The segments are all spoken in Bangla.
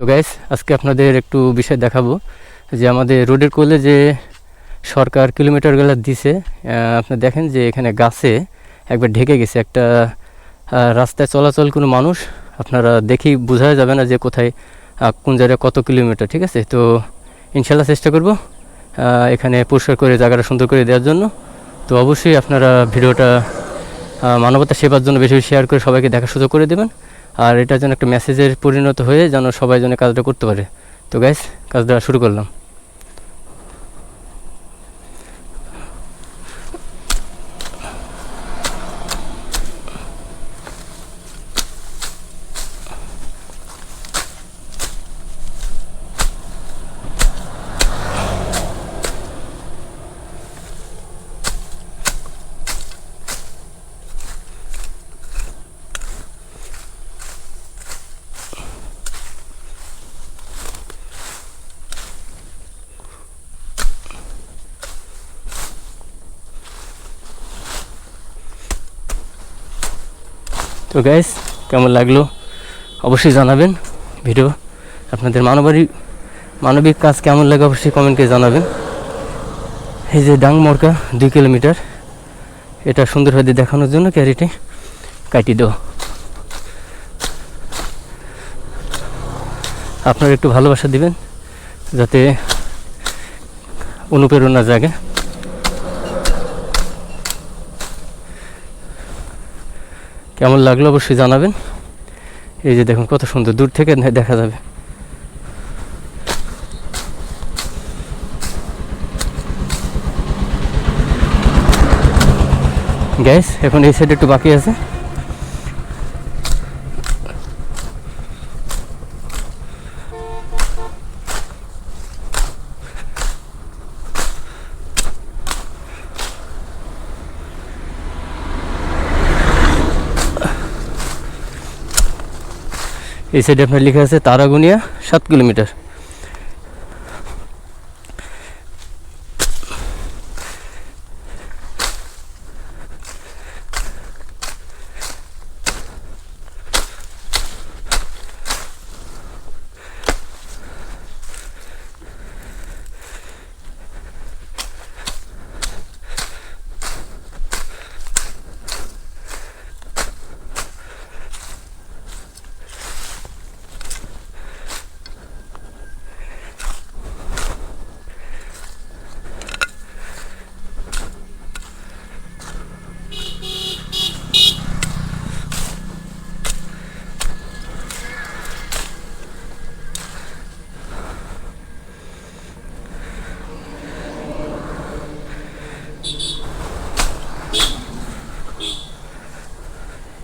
তো গাইস, আজকে আপনাদের একটু বিষয় দেখাবো যে আমাদের রোডের কোলে যে সরকার কিলোমিটারগুলো দিছে। আপনি দেখেন যে এখানে গাছে একবার ঢেকে গেছে। একটা রাস্তায় চলাচল কোনো মানুষ আপনারা দেখেই বোঝা যাবে না যে কোথায় কোন জায়গায় কত কিলোমিটার। ঠিক আছে, তো ইনশাল্লাহ চেষ্টা করব এখানে পরিষ্কার করে জায়গাটা সুন্দর করে দেওয়ার জন্য। তো অবশ্যই আপনারা ভিডিওটা মানবতা সেবার জন্য বেশি বেশি শেয়ার করে সবাইকে দেখার সুযোগ করে দেবেন। আর এটা যেন একটা মেসেজের পরিণত হয়ে যেন সবাই যেন কাজটা করতে পারে। তো গাইস, কাজটা শুরু করলাম। তো গাইস, কেমন লাগলো অবশ্যই জানাবেন। ভিডিও আপনাদের মানবিক কাজ কেমন লাগে অবশ্যই কমেন্টে জানাবেন। এই যে ডাংমরকা 2 কিলোমিটার, এটা সুন্দরভাবে দেখানোর জন্য ক্যারিটি কাটি দেও। আপনারা একটু ভালোবাসা দিবেন যাতে অনুপ্রেরণা জাগে। কেমন লাগলো অবশ্যই জানাবেন। এই যে দেখুন কত সুন্দর দূর থেকে দেখা যাবে। গ্যাস এখন এই সাইডে একটু বাকি আছে। এই সাইডে আপনার লেখা আছে তারাগুনিয়া 7 কিলোমিটার।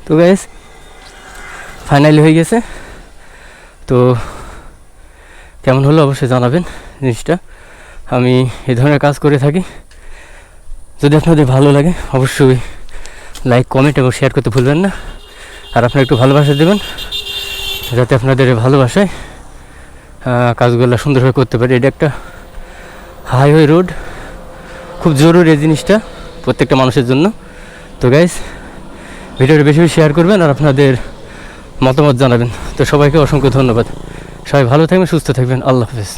তো গাইস, ফাইনালি হয়ে গেছে। তো কেমন হলো অবশ্যই জানাবেন জিনিসটা। আমি এই ধরনের কাজ করে থাকি। যদি আপনাদের ভালো লাগে অবশ্যই লাইক, কমেন্ট এবং শেয়ার করতে ভুলবেন না। আর আপনারা একটু ভালোবাসা দেবেন যাতে আপনাদের ভালোবাসায় কাজগুলো সুন্দরভাবে করতে পারি। এটা একটা হাইওয়ে রোড, খুব জরুরি এই জিনিসটা প্রত্যেকটা মানুষের জন্য। তো গাইস, ভিডিওটা বেশি বেশি শেয়ার করবেন আর আপনাদের মতামত জানাবেন। তো সবাইকে অসংখ্য ধন্যবাদ। সবাই ভালো থাকবেন, সুস্থ থাকবেন। আল্লাহ হাফেজ।